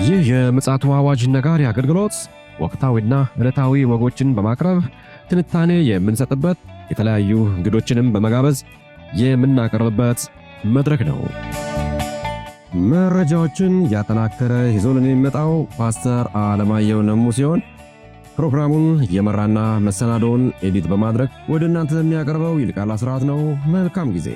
ይህ የምፅዓቱ አዋጅ ነጋሪ አገልግሎት ወቅታዊና ዕለታዊ ወጎችን በማቅረብ ትንታኔ የምንሰጥበት የተለያዩ እንግዶችንም በመጋበዝ የምናቀርብበት መድረክ ነው። መረጃዎችን ያጠናከረ ይዞልን የሚመጣው ፓስተር አለማየሁ ነሙ ሲሆን ፕሮግራሙን የመራና መሰናዶውን ኤዲት በማድረግ ወደ እናንተ የሚያቀርበው ይልቃል አስራት ነው። መልካም ጊዜ።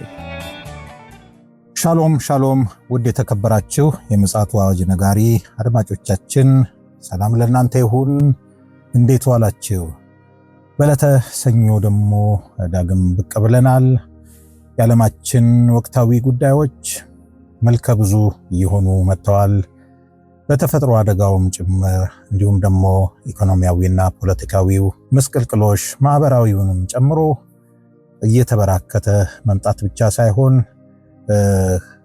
ሻሎም ሻሎም፣ ውድ የተከበራችሁ የምፅዓቱ አዋጅ ነጋሪ አድማጮቻችን ሰላም ለእናንተ ይሁን። እንዴት ዋላችሁ? በዕለተ ሰኞ ደግሞ ዳግም ብቅ ብለናል። የዓለማችን ወቅታዊ ጉዳዮች መልከ ብዙ እየሆኑ መጥተዋል። በተፈጥሮ አደጋውም ጭምር እንዲሁም ደግሞ ኢኮኖሚያዊና ፖለቲካዊው ምስቅልቅሎሽ ማህበራዊውንም ጨምሮ እየተበራከተ መምጣት ብቻ ሳይሆን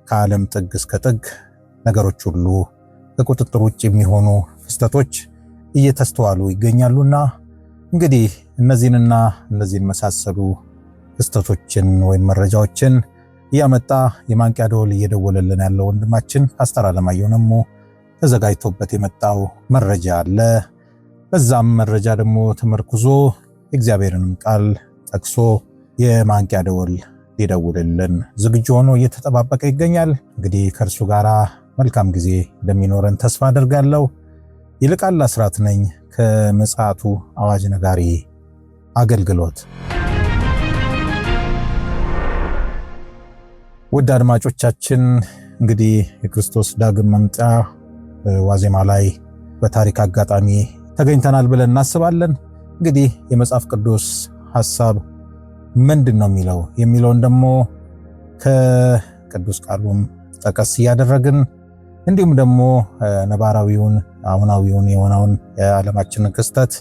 ከዓለም ጥግ እስከ ጥግ ነገሮች ሁሉ ከቁጥጥር ውጭ የሚሆኑ ክስተቶች እየተስተዋሉ ይገኛሉና እንግዲህ እነዚህንና እነዚህን መሳሰሉ ክስተቶችን ወይም መረጃዎችን እያመጣ የማንቂያ ደወል እየደወለልን ያለው ወንድማችን ፓስተር አለማየሁ ነሙ ተዘጋጅቶበት የመጣው መረጃ አለ። በዛም መረጃ ደግሞ ተመርኩዞ የእግዚአብሔርንም ቃል ጠቅሶ የማንቂያ ደወል ሊደውልልን ዝግጁ ሆኖ እየተጠባበቀ ይገኛል። እንግዲህ ከእርሱ ጋራ መልካም ጊዜ እንደሚኖረን ተስፋ አደርጋለሁ። ይልቃል አስራት ነኝ ከምፅዓቱ አዋጅ ነጋሪ አገልግሎት። ውድ አድማጮቻችን እንግዲህ የክርስቶስ ዳግም መምጫ ዋዜማ ላይ በታሪክ አጋጣሚ ተገኝተናል ብለን እናስባለን። እንግዲህ የመጽሐፍ ቅዱስ ሐሳብ ምንድን ነው የሚለውን ደግሞ ከቅዱስ ቃሉም ጠቀስ እያደረግን እንዲሁም ደግሞ ነባራዊውን አሁናዊውን የሆነውን የዓለማችንን ክስተት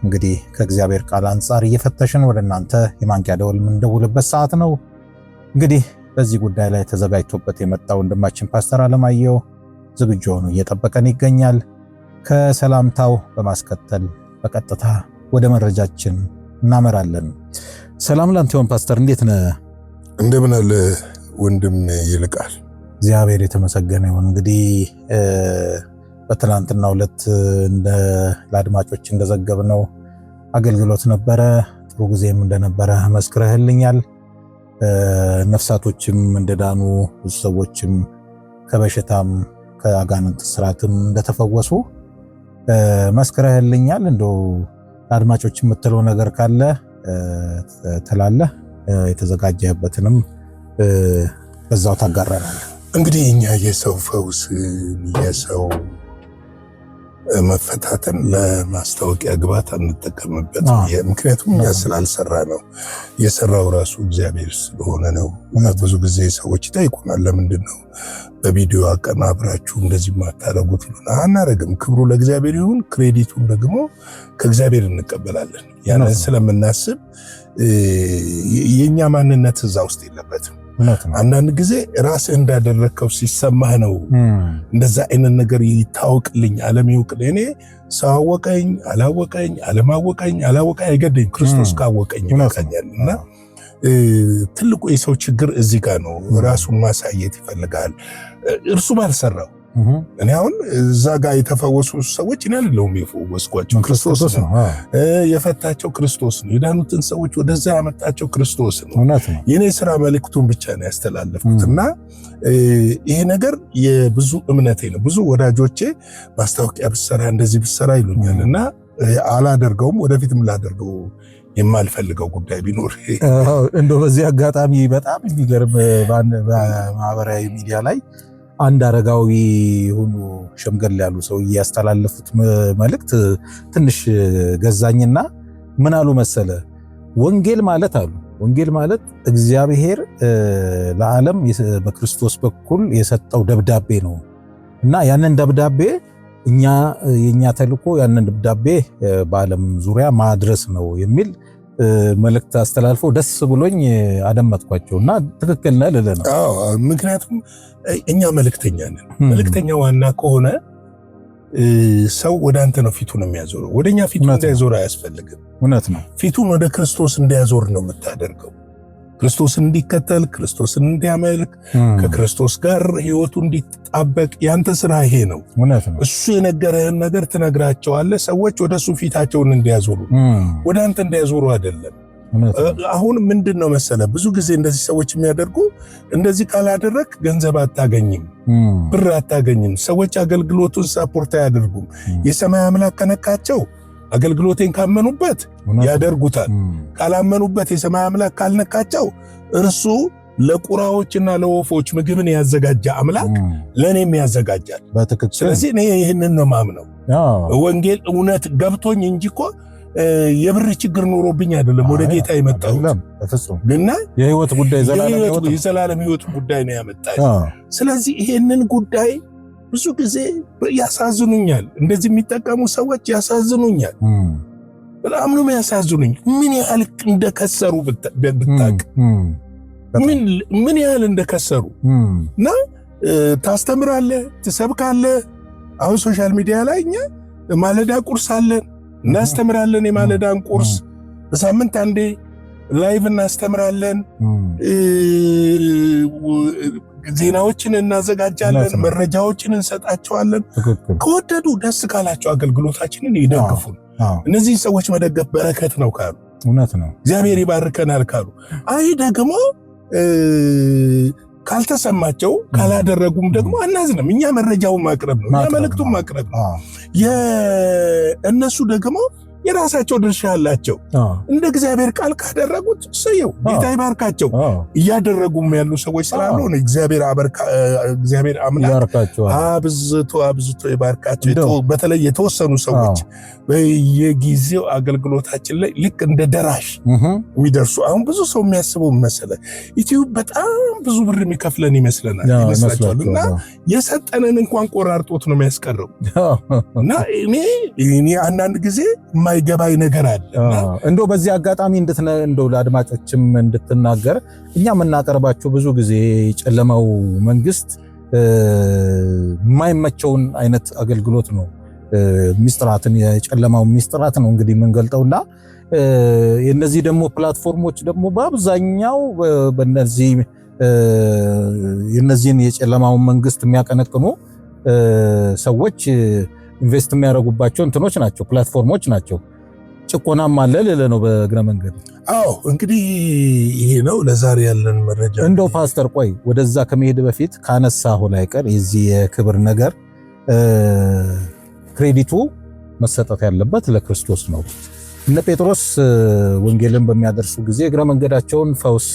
እንግዲህ ከእግዚአብሔር ቃል አንጻር እየፈተሽን ወደ እናንተ የማንቂያ ደወል የምንደውልበት ሰዓት ነው። እንግዲህ በዚህ ጉዳይ ላይ ተዘጋጅቶበት የመጣው ወንድማችን ፓስተር አለማየሁ ዝግጁ ሆኖ እየጠበቀን ይገኛል። ከሰላምታው በማስከተል በቀጥታ ወደ መረጃችን እናመራለን። ሰላም ላንተ ይሁን ፓስተር፣ እንዴት ነህ? እንደምን አለ ወንድም ይልቃል? እግዚአብሔር የተመሰገነ ይሁን። እንግዲህ በትናንትናው ዕለት ለአድማጮች እንደዘገብነው አገልግሎት ነበረ። ጥሩ ጊዜም እንደነበረ መስክረህልኛል። ነፍሳቶችም እንደዳኑ ብዙ ሰዎችም ከበሽታም ከአጋንንት ስራትም እንደተፈወሱ መስክረህልኛል። እንደው አድማጮች የምትለው ነገር ካለ ትላለህ። የተዘጋጀህበትንም በዛው ታጋራናለህ። እንግዲህ እኛ የሰው ፈውስ የሰው መፈታተን ለማስታወቂያ ግባት አንጠቀምበት። ምክንያቱም እኛ ስላልሰራ ነው፣ የሰራው ራሱ እግዚአብሔር ስለሆነ ነው። ብዙ ጊዜ ሰዎች ይጠይቁናል፣ ለምንድን ነው በቪዲዮ አቀናብራችሁ እንደዚህ ማታረጉት? አናረግም። ክብሩ ለእግዚአብሔር ይሁን፣ ክሬዲቱን ደግሞ ከእግዚአብሔር እንቀበላለን። ያንን ስለምናስብ የኛ ማንነት እዛ ውስጥ የለበትም። አንዳንድ ጊዜ ራስህ እንዳደረከው ሲሰማህ ነው እንደዛ አይነት ነገር ይታወቅልኝ፣ ዓለም ይወቅልኝ። እኔ ሰው አወቀኝ አላወቀኝ፣ ዓለም አወቀኝ አላወቀኝ አይገደኝ፣ ክርስቶስ ካወቀኝ ይበቃኛል። እና ትልቁ የሰው ችግር እዚህ ጋር ነው። ራሱን ማሳየት ይፈልጋል እርሱ ባልሰራው። እኔ አሁን እዛ ጋር የተፈወሱ ሰዎች እኔ አይደለሁም የፈወስኳቸው፣ ክርስቶስ ነው የፈታቸው፣ ክርስቶስ ነው የዳኑትን ሰዎች ወደዛ ያመጣቸው፣ ክርስቶስ ነው። የኔ ስራ መልእክቱን ብቻ ነው ያስተላለፍኩት። እና ይሄ ነገር የብዙ እምነቴ ነው። ብዙ ወዳጆቼ ማስታወቂያ ብሰራ እንደዚህ ብሰራ ይሉኛል፣ እና አላደርገውም። ወደፊትም ላደርገው የማልፈልገው ጉዳይ ቢኖር እንደው በዚህ አጋጣሚ በጣም የሚገርም በማህበራዊ ሚዲያ ላይ አንድ አረጋዊ ሆኖ ሸምገል ያሉ ሰው ያስተላለፉት መልእክት ትንሽ ገዛኝና ምን አሉ መሰለ፣ ወንጌል ማለት እግዚአብሔር ለዓለም በክርስቶስ በኩል የሰጠው ደብዳቤ ነው እና ያንን ደብዳቤ የኛ ተልእኮ ያንን ደብዳቤ በዓለም ዙሪያ ማድረስ ነው የሚል መልእክት አስተላልፎ ደስ ብሎኝ አደመጥኳቸውና ትክክል ነህ ልልህ ነው። ምክንያቱም እኛ መልእክተኛ ነን። መልእክተኛ ዋና ከሆነ ሰው ወደ አንተ ነው ፊቱን የሚያዞረው። ወደኛ ፊቱን እንዳያዞር አያስፈልግም። እውነት ነው። ፊቱን ወደ ክርስቶስ እንዲያዞር ነው የምታደርገው። ክርስቶስን እንዲከተል ክርስቶስን እንዲያመልክ ከክርስቶስ ጋር ህይወቱ እንዲጣበቅ ያንተ ስራ ይሄ ነው። እሱ የነገረህን ነገር ትነግራቸዋለህ። ሰዎች ወደሱ ፊታቸውን እንዲያዞሩ ወደ አንተ እንዲያዞሩ አይደለም። አሁን ምንድነው መሰለ ብዙ ጊዜ እንደዚህ ሰዎች የሚያደርጉ እንደዚህ ካላደረክ ገንዘብ አታገኝም፣ ብር አታገኝም። ሰዎች አገልግሎቱን ሳፖርት አያደርጉም። የሰማይ አምላክ ከነካቸው አገልግሎቴን ካመኑበት ያደርጉታል። ካላመኑበት የሰማይ አምላክ ካልነካቸው እርሱ ለቁራዎችና ለወፎች ምግብን ያዘጋጀ አምላክ ለኔም ያዘጋጃል። ስለዚህ እኔ ይሄንን ነው ማምነው። ወንጌል እውነት ገብቶኝ እንጂኮ የብር ችግር ኖሮብኝ አይደለም ወደ ጌታ የመጣሁት። ግና የህይወት ጉዳይ የዘላለም ህይወት ጉዳይ ነው ያመጣኝ። ስለዚህ ይሄንን ጉዳይ ብዙ ጊዜ ያሳዝኑኛል። እንደዚህ የሚጠቀሙ ሰዎች ያሳዝኑኛል። በጣም ነው የሚያሳዝኑኝ። ምን ያህል እንደከሰሩ ብታቅ ምን ያህል እንደከሰሩ እና ታስተምራለህ፣ ትሰብካለህ። አሁን ሶሻል ሚዲያ ላይ እኛ ማለዳ ቁርስ አለን እናስተምራለን። የማለዳን ቁርስ በሳምንት አንዴ ላይቭ እናስተምራለን። ዜናዎችን እናዘጋጃለን፣ መረጃዎችን እንሰጣቸዋለን። ከወደዱ ደስ ካላቸው አገልግሎታችንን ይደግፉን። እነዚህ ሰዎች መደገፍ በረከት ነው ካሉ እውነት ነው፣ እግዚአብሔር ይባርከናል ካሉ፣ አይ ደግሞ ካልተሰማቸው ካላደረጉም ደግሞ አናዝንም። እኛ መረጃውን ማቅረብ ነው፣ እኛ መልእክቱን ማቅረብ ነው። እነሱ ደግሞ የራሳቸው ድርሻ አላቸው። እንደ እግዚአብሔር ቃል ካደረጉት ሰየው ጌታ ይባርካቸው። እያደረጉም ያሉ ሰዎች ስላሉ እግዚአብሔር አምላክ አብዝቶ ይባርካቸው። በተለይ የተወሰኑ ሰዎች በየጊዜው አገልግሎታችን ላይ ልክ እንደ ደራሽ የሚደርሱ አሁን ብዙ ሰው የሚያስበው መሰለህ ዩቲዩብ በጣም ብዙ ብር የሚከፍለን ይመስለናል እና የሰጠንን እንኳን ቆራርጦት ነው የሚያስቀረው። እና እኔ አንዳንድ ጊዜ የማይገባኝ ነገር አለ። እንደው በዚህ አጋጣሚ እንደው ለአድማጮችም እንድትናገር እኛ የምናቀርባቸው ብዙ ጊዜ ጨለማው መንግስት የማይመቸውን አይነት አገልግሎት ነው። ሚስጥራትን የጨለማው ሚስጥራት ነው እንግዲህ የምንገልጠውና የነዚህ ደግሞ ፕላትፎርሞች ደግሞ በአብዛኛው በእነዚህ የነዚህን የጨለማው መንግስት የሚያቀነቅኑ ሰዎች ኢንቨስት የሚያደርጉባቸው እንትኖች ናቸው፣ ፕላትፎርሞች ናቸው። ጭቆናም አለ ለለ ነው በእግረ መንገድ። አዎ እንግዲህ ይሄ ነው ለዛሬ ያለን መረጃ። እንደው ፓስተር ቆይ ወደዛ ከመሄድ በፊት ካነሳሁ ላይ ቀር የዚህ የክብር ነገር ክሬዲቱ መሰጠት ያለበት ለክርስቶስ ነው። እነ ጴጥሮስ ወንጌልን በሚያደርሱ ጊዜ እግረ መንገዳቸውን ፈውስ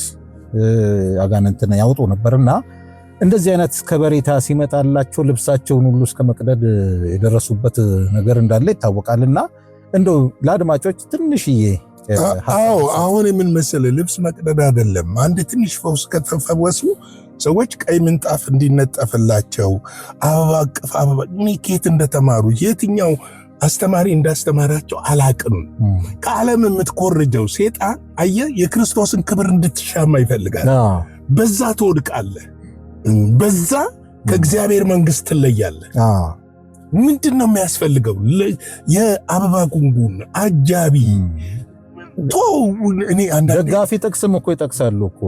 አጋንንትን ያወጡ ነበርና እንደዚህ አይነት ከበሬታ ሲመጣላቸው ልብሳቸውን ሁሉ እስከ መቅደድ የደረሱበት ነገር እንዳለ ይታወቃልና እንደው ለአድማጮች ትንሽዬ አሁን ምን መሰለህ ልብስ መቅደድ አይደለም። አንድ ትንሽ ፈውስ ከተፈወሱ ሰዎች ቀይ ምንጣፍ እንዲነጠፍላቸው አበባ አቅፍ አበባ ኒኬት እንደተማሩ የትኛው አስተማሪ እንዳስተማራቸው አላቅም። ከዓለም የምትኮርጀው ሴጣን አየህ የክርስቶስን ክብር እንድትሻማ ይፈልጋል። በዛ ትወድቃለህ፣ በዛ ከእግዚአብሔር መንግስት ትለያለህ። ምንድነው የሚያስፈልገው? የአበባ ጉንጉን አጃቢ እኔ ደጋፊ ጥቅስም እኮ ይጠቅሳሉ እኮ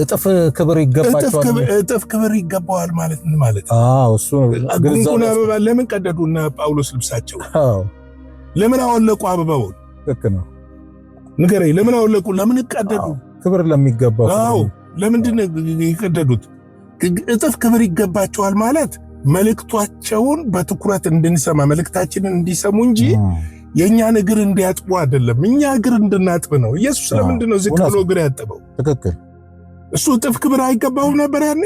እጥፍ ክብር ይገባቸዋል። እጥፍ ክብር ይገባዋል ማለት ምን ማለት? እሱ ጉንጉን አበባ ለምን ቀደዱና ጳውሎስ ልብሳቸው ለምን አወለቁ? አበባውን ልክ ነው ንገረኝ። ለምን አወለቁ? ለምን ቀደዱ? ክብር ለሚገባው ለምንድን የቀደዱት? እጥፍ ክብር ይገባቸዋል ማለት መልእክታቸውን በትኩረት እንድንሰማ መልእክታችንን እንዲሰሙ እንጂ የእኛን እግር እንዲያጥቡ አይደለም። እኛ እግር እንድናጥብ ነው። ኢየሱስ ለምንድን ነው ዝቅ ብሎ እግር ያጠበው? ትክክል። እሱ እጥፍ ክብር አይገባውም ነበር ያኔ?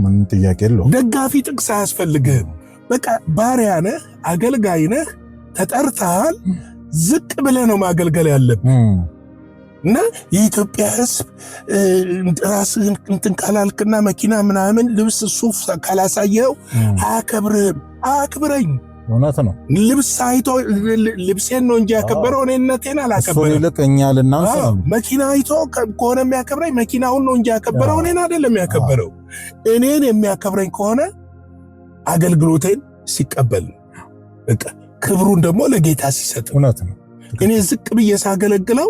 ምን ጥያቄ የለውም። ደጋፊ ጥቅስ አያስፈልግህም። በቃ ባሪያ ነህ፣ አገልጋይ ነህ፣ ተጠርተሃል። ዝቅ ብለህ ነው ማገልገል ያለብህ። እና የኢትዮጵያ ሕዝብ ራስህን እንትን ካላልክና መኪና ምናምን ልብስ ሱፍ ካላሳየው አያከብርህም። አክብረኝ። እውነት ነው። ልብስ አይቶ ልብሴን ነው እንጂ ያከበረው እኔነቴን አላከበረም። እሱ ይልቅኛል እናንተ መኪና አይቶ ከሆነ የሚያከብረኝ መኪናውን ነው እንጂ ያከበረው እኔን አይደለም ያከበረው። እኔን የሚያከብረኝ ከሆነ አገልግሎቴን ሲቀበል በቃ ክብሩን ደግሞ ለጌታ ሲሰጥ። እውነት ነው። እኔ ዝቅ ብዬ ሳገለግለው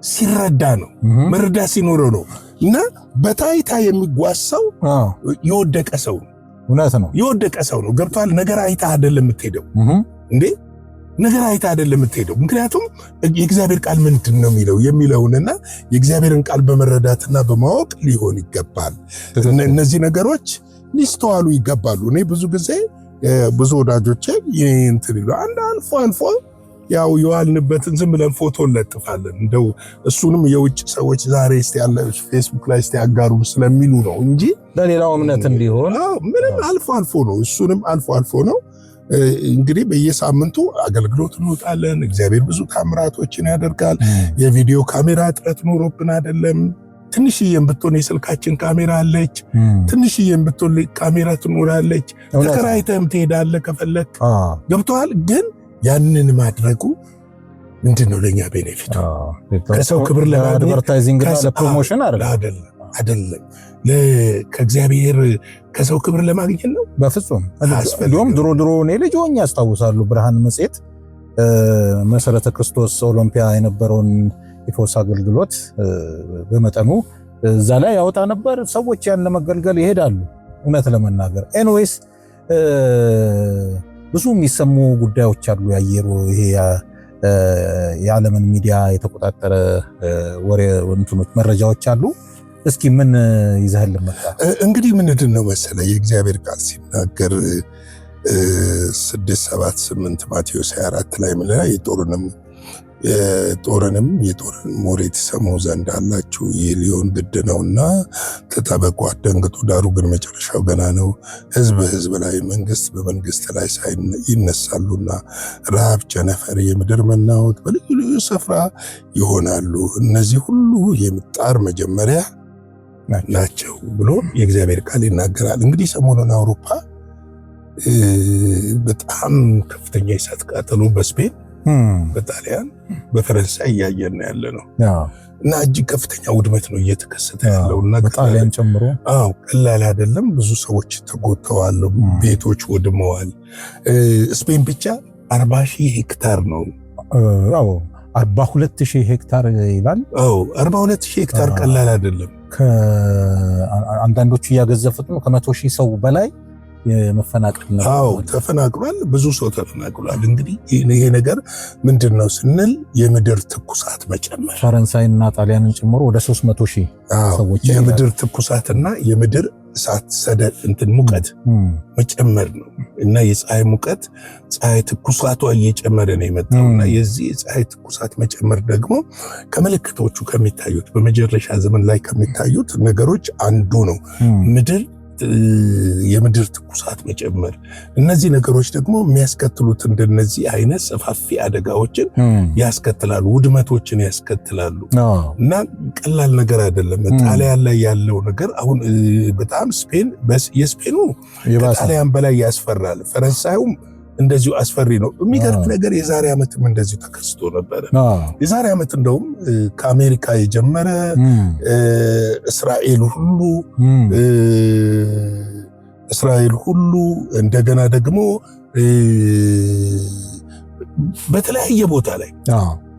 ሲረዳ ነው መረዳት ሲኖረው ነው። እና በታይታ የሚጓዝ ሰው የወደቀ ሰው ነው። እውነት ነው፣ የወደቀ ሰው ነው። ገብቷል። ነገር አይታ አይደለም የምትሄደው እንዴ፣ ነገር አይታ አይደለም የምትሄደው። ምክንያቱም የእግዚአብሔር ቃል ምንድን ነው የሚለውንና የእግዚአብሔርን ቃል በመረዳትና በማወቅ ሊሆን ይገባል። እነዚህ ነገሮች ሊስተዋሉ ይገባሉ። እኔ ብዙ ጊዜ ብዙ ወዳጆቼ እንትን ይሉ አንድ አልፎ ያው የዋልንበትን ዝም ብለን ፎቶ እንለጥፋለን። እንደው እሱንም የውጭ ሰዎች ዛሬ እስቲ ያለ ፌስቡክ ላይ እስቲ ያጋሩ ስለሚሉ ነው እንጂ ለሌላው እምነት እንዲሆን ምንም አልፎ ነው። እሱንም አልፎ ነው። እንግዲህ በየሳምንቱ አገልግሎት እንወጣለን። እግዚአብሔር ብዙ ታምራቶችን ያደርጋል። የቪዲዮ ካሜራ እጥረት ኖሮብን አይደለም። ትንሽዬም ብትሆን የስልካችን ካሜራ አለች። ትንሽዬም ብትሆን ካሜራ ትኖራለች። ተከራይተህም ትሄዳለህ ከፈለክ። ገብቶሃል። ግን ያንን ማድረጉ ምንድነው ለኛ ቤኔፊት? ከሰው ክብር ለአድቨርታይዚንግ እና ለፕሮሞሽን አይደለም። ከእግዚአብሔር ከሰው ክብር ለማግኘት ነው። በፍጹም እንዲሁም ድሮ እኔ ልጅ ሆኜ ያስታውሳሉ ብርሃን መጽሔት መሰረተ ክርስቶስ ኦሎምፒያ የነበረውን የፎስ አገልግሎት በመጠኑ እዛ ላይ ያወጣ ነበር። ሰዎች ያን ለመገልገል ይሄዳሉ። እውነት ለመናገር ኤንዌይስ ብዙ የሚሰሙ ጉዳዮች አሉ። ያየሩ ይሄ የዓለምን ሚዲያ የተቆጣጠረ ወሬ እንትኖች መረጃዎች አሉ። እስኪ ምን ይዘህልን መጣ? እንግዲህ ምንድን ነው መሰለ የእግዚአብሔር ቃል ሲናገር 6:7-8 ማቴዎስ 24 ላይ ምን ላይ የጦርን ወሬ ትሰሙ ዘንድ አላችሁ፣ ይህ ሊሆን ግድ ነውና ተጠበቁ፣ አትደንግጡ። ዳሩ ግን መጨረሻው ገና ነው። ሕዝብ ላይ መንግስት በመንግስት ላይ ይነሳሉና ረሃብ፣ ቸነፈር፣ የምድር መናወጥ በልዩ ልዩ ስፍራ ይሆናሉ። እነዚህ ሁሉ የምጣር መጀመሪያ ናቸው ብሎ የእግዚአብሔር ቃል ይናገራል። እንግዲህ ሰሞኑን አውሮፓ በጣም ከፍተኛ የእሳት ቃጠሎ በስፔን፣ በጣሊያን፣ በፈረንሳይ እያየን ያለ ነው እና እጅግ ከፍተኛ ውድመት ነው እየተከሰተ ያለው እና በጣሊያን ጨምሮ ቀላል አይደለም። ብዙ ሰዎች ተጎድተዋል፣ ቤቶች ወድመዋል። ስፔን ብቻ 40,000 ሄክታር ነው 42,000 ሄክታር ይላል። 42,000 ሄክታር ቀላል አይደለም። አንዳንዶቹ እያገዘፉት ነው። ከ100,000 ሰው በላይ የመፈናቀል ነው። ተፈናቅሏል። ብዙ ሰው ተፈናቅሏል። እንግዲህ ይሄ ነገር ምንድነው ስንል የምድር ትኩሳት መጨመር፣ ፈረንሳይና ጣሊያንን ጨምሮ ወደ 300,000 ሰዎች የምድር ትኩሳትና የምድር እሳት ሰደድ ሙቀት መጨመር ነው እና የፀሐይ ሙቀት ፀሐይ ትኩሳቷ እየጨመረ ነው የመጣውና የዚህ የፀሐይ ትኩሳት መጨመር ደግሞ ከምልክቶቹ ከሚታዩት በመጨረሻ ዘመን ላይ ከሚታዩት ነገሮች አንዱ ነው። የምድር ትኩሳት መጨመር። እነዚህ ነገሮች ደግሞ የሚያስከትሉት እንደነዚህ አይነት ሰፋፊ አደጋዎችን ያስከትላሉ፣ ውድመቶችን ያስከትላሉ እና ቀላል ነገር አይደለም። ጣሊያን ላይ ያለው ነገር አሁን በጣም የስፔኑ ከጣሊያን በላይ ያስፈራል። ፈረንሳዩም እንደዚሁ አስፈሪ ነው። የሚገርም ነገር የዛሬ ዓመትም እንደዚሁ ተከስቶ ነበር። የዛሬ ዓመት እንደውም ከአሜሪካ የጀመረ እስራኤል ሁሉ እንደገና ደግሞ በተለያየ ቦታ ላይ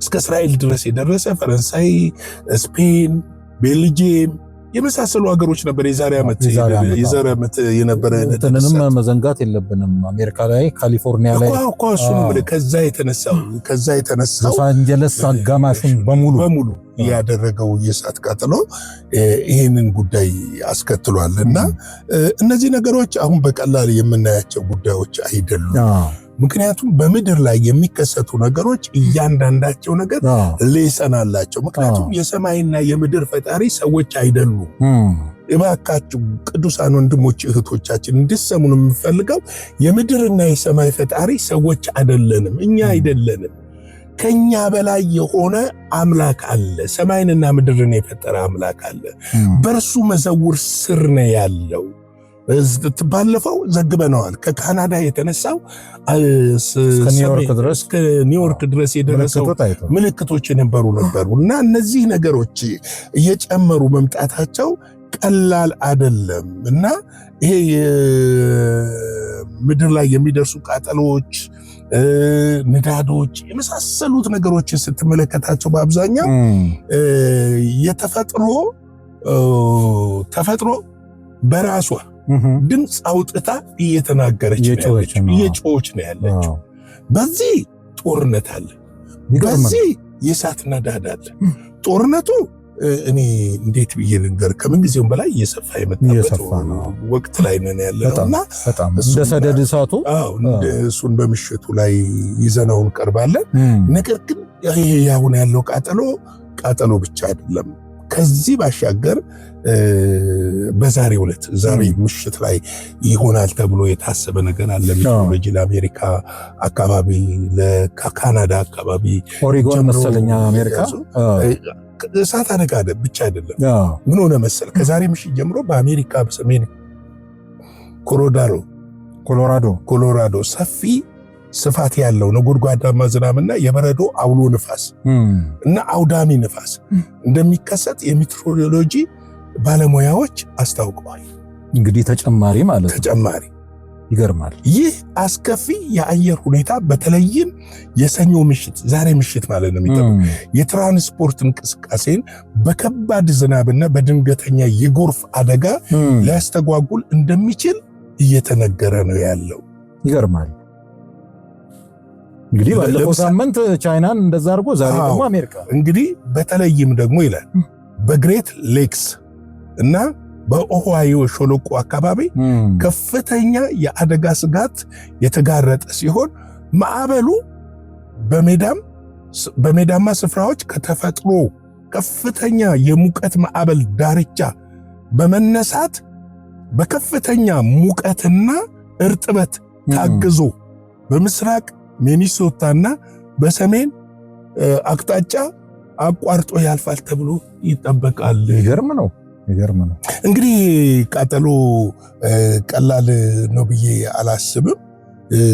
እስከ እስራኤል ድረስ የደረሰ ፈረንሳይ፣ ስፔን፣ ቤልጂየም የመሳሰሉ ሀገሮች ነበር የዛሬ ዓመት የነበረ። እንትንንም መዘንጋት የለብንም። አሜሪካ ላይ ካሊፎርኒያ ላይ ከዛ የተነሳው ሎስ አንጀለስ አጋማሹን በሙሉ ያደረገው የእሳት ቃጠሎ ይህንን ጉዳይ አስከትሏል እና እነዚህ ነገሮች አሁን በቀላል የምናያቸው ጉዳዮች አይደሉም። ምክንያቱም በምድር ላይ የሚከሰቱ ነገሮች እያንዳንዳቸው ነገር ሌሰን አላቸው። ምክንያቱም የሰማይና የምድር ፈጣሪ ሰዎች አይደሉም። እባካችሁ ቅዱሳን ወንድሞች እህቶቻችን እንድትሰሙን የምፈልገው የምድርና የሰማይ ፈጣሪ ሰዎች አይደለንም፣ እኛ አይደለንም። ከኛ በላይ የሆነ አምላክ አለ። ሰማይንና ምድርን የፈጠረ አምላክ አለ። በእርሱ መዘውር ስር ነው ያለው። ባለፈው ዘግበነዋል። ከካናዳ የተነሳው እስከ ኒውዮርክ ድረስ የደረሰው ምልክቶች ነበሩ እና እነዚህ ነገሮች እየጨመሩ መምጣታቸው ቀላል አይደለም እና ይሄ ምድር ላይ የሚደርሱ ቃጠሎች ንዳዶች የመሳሰሉት ነገሮችን ስትመለከታቸው በአብዛኛው ተፈጥሮ በራሷ ድምፅ አውጥታ እየተናገረች እየጮች ነው ያለችው። በዚህ ጦርነት አለ፣ በዚህ የእሳት ነዳድ አለ። ጦርነቱ እኔ እንዴት ብዬ ልንገር ከምን ጊዜውም በላይ እየሰፋ የመጣበት ወቅት ላይ ነን ያለነውና እንደ ሰደድ እሳቱ እሱን በምሽቱ ላይ ይዘነው እንቀርባለን። ነገር ግን ይሄ አሁን ያለው ቃጠሎ ብቻ አይደለም። ከዚህ ባሻገር በዛሬው ዕለት ዛሬ ምሽት ላይ ይሆናል ተብሎ የታሰበ ነገር አለ። ሜትሮሎጂ ለአሜሪካ አካባቢ ለካናዳ አካባቢ ኦሪጎን መሰለኛ አሜሪካ እሳት አደጋ ብቻ አይደለም። ምን ሆነ መሰል ከዛሬ ምሽት ጀምሮ በአሜሪካ በሰሜን ኮሎራዶ ሰፊ ስፋት ያለው ነጎድጓዳማ ዝናብና የበረዶ አውሎ ንፋስ እና አውዳሚ ንፋስ እንደሚከሰት የሜትሮሎጂ ባለሙያዎች አስታውቀዋል። እንግዲህ ተጨማሪ ማለት ነው። ተጨማሪ ይገርማል። ይህ አስከፊ የአየር ሁኔታ በተለይም የሰኞ ምሽት ዛሬ ምሽት ማለት ነው የትራንስፖርት እንቅስቃሴን በከባድ ዝናብና በድንገተኛ የጎርፍ አደጋ ሊያስተጓጉል እንደሚችል እየተነገረ ነው ያለው። ይገርማል። እንግዲህ ባለፈው ሳምንት ቻይናን እንደዛ አድርጎ ዛሬ ደግሞ አሜሪካ እንግዲህ በተለይም ደግሞ ይላል በግሬት ሌክስ እና በኦሃዮ ሸለቆ አካባቢ ከፍተኛ የአደጋ ስጋት የተጋረጠ ሲሆን ማዕበሉ በሜዳማ ስፍራዎች ከተፈጥሮ ከፍተኛ የሙቀት ማዕበል ዳርቻ በመነሳት በከፍተኛ ሙቀትና እርጥበት ታግዞ በምስራቅ ሚኒሶታና በሰሜን አቅጣጫ አቋርጦ ያልፋል ተብሎ ይጠበቃል። ይገርም ነው። እንግዲህ ቃጠሎ ቀላል ነው ብዬ አላስብም።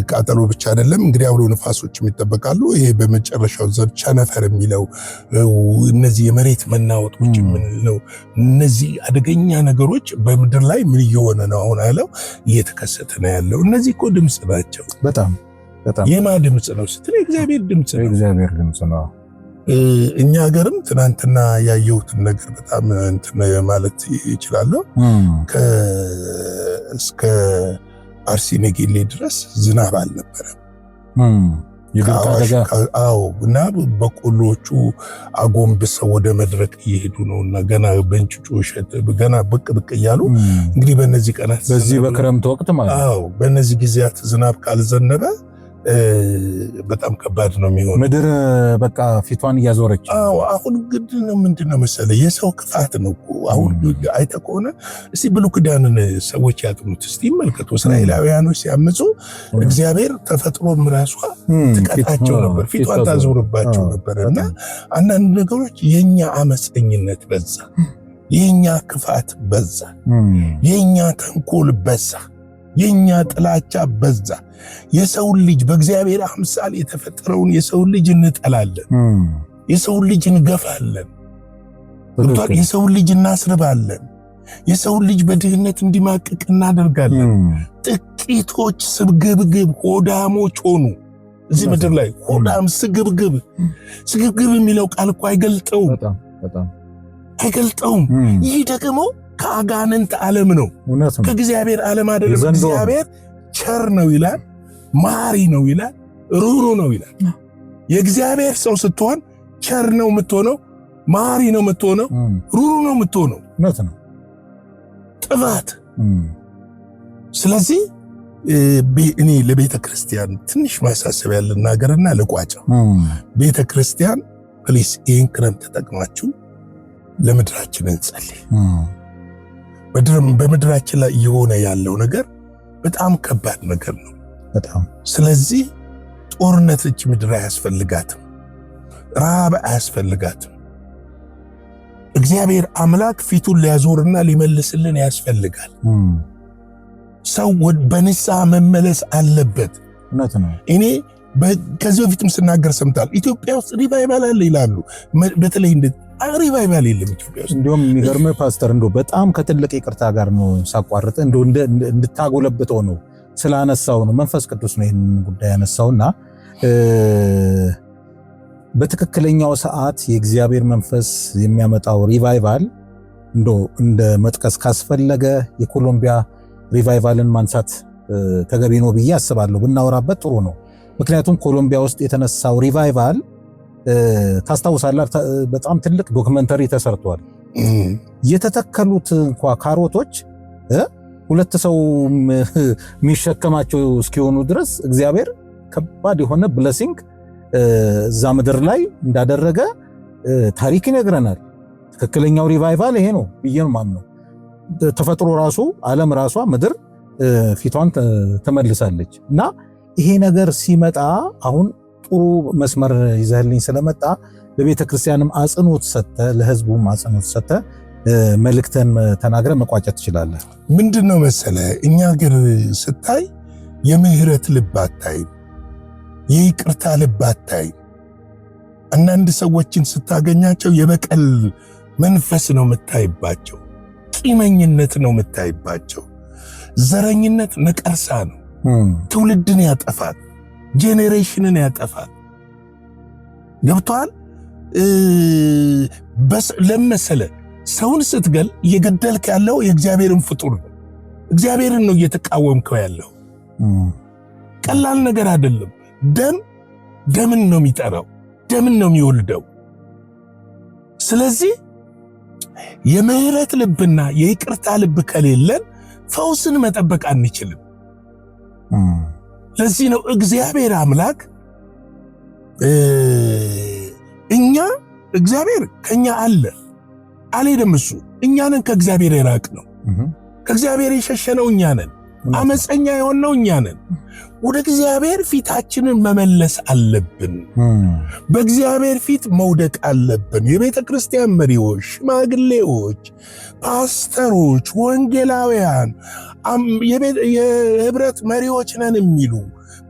ቃጠሎ ብቻ አይደለም እንግዲህ አውሎ ንፋሶችም ይጠበቃሉ። ይሄ በመጨረሻው ዘር ቸነፈር የሚለው እነዚህ የመሬት መናወጦች የምንለው እነዚህ አደገኛ ነገሮች በምድር ላይ ምን እየሆነ ነው አሁን ያለው እየተከሰተ ነው ያለው። እነዚህ እኮ ድምፅ ናቸው። በጣም የማ ድምፅ ነው ስትል የእግዚአብሔር ድምፅ ነው። እኛ ሀገርም ትናንትና ያየሁትን ነገር በጣም እንትን ማለት ይችላለሁ። እስከ አርሲ ነገሌ ድረስ ዝናብ አልነበረም። እና በቆሎቹ አጎንብሰው ወደ መድረቅ እየሄዱ ነውና ገና በእንጭጩ እሸት ገና ብቅ እያሉ እንግዲህ በእነዚህ ቀናት በዚህ በክረምት ወቅት ማለት በእነዚህ ጊዜያት ዝናብ ካልዘነበ በጣም ከባድ ነው የሚሆነው። ምድር በቃ ፊቷን እያዞረች አሁን ግድ ነው ምንድነው መሰለ የሰው ክፋት ነው። አሁን አይተህ ከሆነ እስቲ ብሉይ ኪዳንን ሰዎች ያጥኑት እስቲ ይመልከቱ። እስራኤላውያኖች ሲያምፁ እግዚአብሔር ተፈጥሮም ራሷ ትቀጣቸው ነበር፣ ፊቷን ታዞርባቸው ነበርና አንዳንድ ነገሮች የኛ አመፀኝነት በዛ፣ የኛ ክፋት በዛ፣ የኛ ተንኮል በዛ፣ የኛ ጥላቻ በዛ። የሰውን ልጅ በእግዚአብሔር አምሳል የተፈጠረውን የሰውን ልጅ እንጠላለን፣ የሰውን ልጅ እንገፋለን፣ የሰውን ልጅ እናስርባለን፣ የሰውን ልጅ በድህነት እንዲማቅቅ እናደርጋለን። ጥቂቶች ስግብግብ ሆዳሞች ሆኑ እዚህ ምድር ላይ። ሆዳም ስግብግብ የሚለው ቃል እኮ አይገልጠውም። ይህ ደግሞ ከአጋንንት ዓለም ነው፣ ከእግዚአብሔር ዓለም አይደለም። እግዚአብሔር ቸር ነው ይላል፣ ማሪ ነው ይላል፣ ሩሩ ነው ይላል። የእግዚአብሔር ሰው ስትሆን ቸር ነው የምትሆነው፣ ማሪ ነው የምትሆነው፣ ሩሩ ነው የምትሆነው። ጥፋት። ስለዚህ እኔ ለቤተ ክርስቲያን ትንሽ ማሳሰቢያ ልናገርና ልቋጨው። ቤተ ክርስቲያን ፕሊስ ይህን ክረምት ተጠቅማችሁ ለምድራችን እንጸልይ። በምድራችን ላይ እየሆነ ያለው ነገር በጣም ከባድ ነገር ነው። ስለዚህ ጦርነት እች ምድር አያስፈልጋትም፣ ረሃብ አያስፈልጋትም። እግዚአብሔር አምላክ ፊቱን ሊያዞርና ሊመልስልን ያስፈልጋል። ሰው በንስሐ መመለስ አለበት። እኔ ከዚህ በፊትም ስናገር ሰምታል። ኢትዮጵያ ውስጥ ሪቫይቫል አለ ይላሉ። በተለይ ሪቫይቫል የለም ኢትዮጵያ ውስጥ። እንዲሁም የሚገርም ፓስተር በጣም ከትልቅ ይቅርታ ጋር ነው ሳቋርጥ እንድታጎለብጠው ነው ስላነሳው ነው መንፈስ ቅዱስ ነው ይህን ጉዳይ ያነሳውና በትክክለኛው ሰዓት የእግዚአብሔር መንፈስ የሚያመጣው ሪቫይቫል እንደ መጥቀስ ካስፈለገ የኮሎምቢያ ሪቫይቫልን ማንሳት ተገቢ ነው ብዬ አስባለሁ። ብናወራበት ጥሩ ነው። ምክንያቱም ኮሎምቢያ ውስጥ የተነሳው ሪቫይቫል ታስታውሳለህ፣ በጣም ትልቅ ዶክመንተሪ ተሰርቷል። የተተከሉት እንኳ ካሮቶች ሁለት ሰው የሚሸከማቸው እስኪሆኑ ድረስ እግዚአብሔር ከባድ የሆነ ብለሲንግ እዛ ምድር ላይ እንዳደረገ ታሪክ ይነግረናል። ትክክለኛው ሪቫይቫል ይሄ ነው ብዬ ነው የማምነው። ተፈጥሮ ራሱ ዓለም ራሷ ምድር ፊቷን ተመልሳለች እና ይሄ ነገር ሲመጣ አሁን ጥሩ መስመር ይዘህልኝ ስለመጣ ለቤተ ክርስቲያንም አጽንኦት ሰጠ፣ ለህዝቡም አጽንኦት ሰጠ መልእክተን ተናግረ መቋጨት ትችላለህ። ምንድነው መሰለ እኛ ሀገር ስታይ የምህረት ልብ አታይ፣ የይቅርታ ልብ አታይ። አንዳንድ ሰዎችን ስታገኛቸው የበቀል መንፈስ ነው የምታይባቸው፣ ቂመኝነት ነው የምታይባቸው። ዘረኝነት ነቀርሳ ነው፣ ትውልድን ያጠፋል፣ ጄኔሬሽንን ያጠፋል። ገብቷል። ለመሰለ ሰውን ስትገል እየገደልክ ያለው የእግዚአብሔርን ፍጡር ነው። እግዚአብሔርን ነው እየተቃወምከው ያለው። ቀላል ነገር አይደለም። ደምን ነው የሚጠራው፣ ደምን ነው የሚወልደው። ስለዚህ የምህረት ልብና የይቅርታ ልብ ከሌለን ፈውስን መጠበቅ አንችልም። ለዚህ ነው እግዚአብሔር አምላክ እግዚአብሔር ከኛ አለ አልሄደም። እሱ እኛንን ከእግዚአብሔር የራቅ ነው። ከእግዚአብሔር የሸሸነው እኛንን፣ አመፀኛ የሆነው እኛንን። ወደ እግዚአብሔር ፊታችንን መመለስ አለብን። በእግዚአብሔር ፊት መውደቅ አለብን። የቤተ ክርስቲያን መሪዎች፣ ሽማግሌዎች፣ ፓስተሮች፣ ወንጌላውያን፣ የህብረት መሪዎች ነን የሚሉ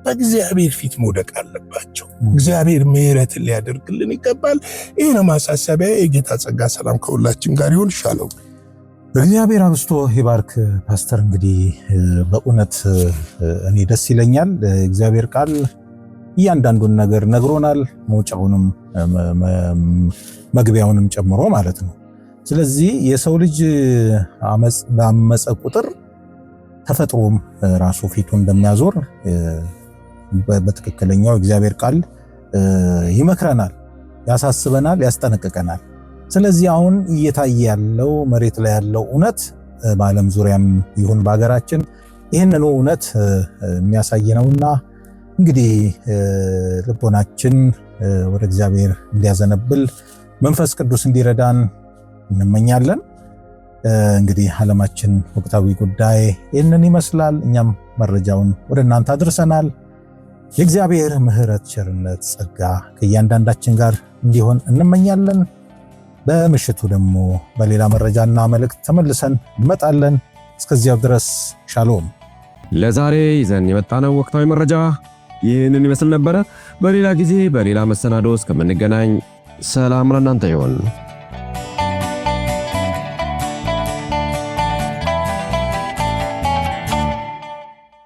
በእግዚአብሔር ፊት መውደቅ አለባቸው። እግዚአብሔር ምህረትን ሊያደርግልን ይገባል። ይህ ነው ማሳሰቢያ። የጌታ ጸጋ ሰላም ከሁላችን ጋር ይሁን። ሻሎም። እግዚአብሔር አብስቶ ይባርክ። ፓስተር እንግዲህ በእውነት እኔ ደስ ይለኛል። እግዚአብሔር ቃል እያንዳንዱን ነገር ነግሮናል፣ መውጫውንም መግቢያውንም ጨምሮ ማለት ነው። ስለዚህ የሰው ልጅ በአመፀ ቁጥር ተፈጥሮም ራሱ ፊቱ እንደሚያዞር በትክክለኛው እግዚአብሔር ቃል ይመክረናል፣ ያሳስበናል፣ ያስጠነቅቀናል። ስለዚህ አሁን እየታየ ያለው መሬት ላይ ያለው እውነት በዓለም ዙሪያም ይሁን በሀገራችን ይህንኑ እውነት የሚያሳይ ነውና እንግዲህ ልቦናችን ወደ እግዚአብሔር እንዲያዘነብል መንፈስ ቅዱስ እንዲረዳን እንመኛለን። እንግዲህ ዓለማችን ወቅታዊ ጉዳይ ይህንን ይመስላል። እኛም መረጃውን ወደ እናንተ አድርሰናል። የእግዚአብሔር ምሕረት፣ ቸርነት፣ ጸጋ ከእያንዳንዳችን ጋር እንዲሆን እንመኛለን። በምሽቱ ደግሞ በሌላ መረጃና መልእክት ተመልሰን እንመጣለን። እስከዚያው ድረስ ሻሎም። ለዛሬ ይዘን የመጣነው ወቅታዊ መረጃ ይህንን ይመስል ነበረ። በሌላ ጊዜ በሌላ መሰናዶ እስከምንገናኝ ሰላም ለእናንተ ይሁን።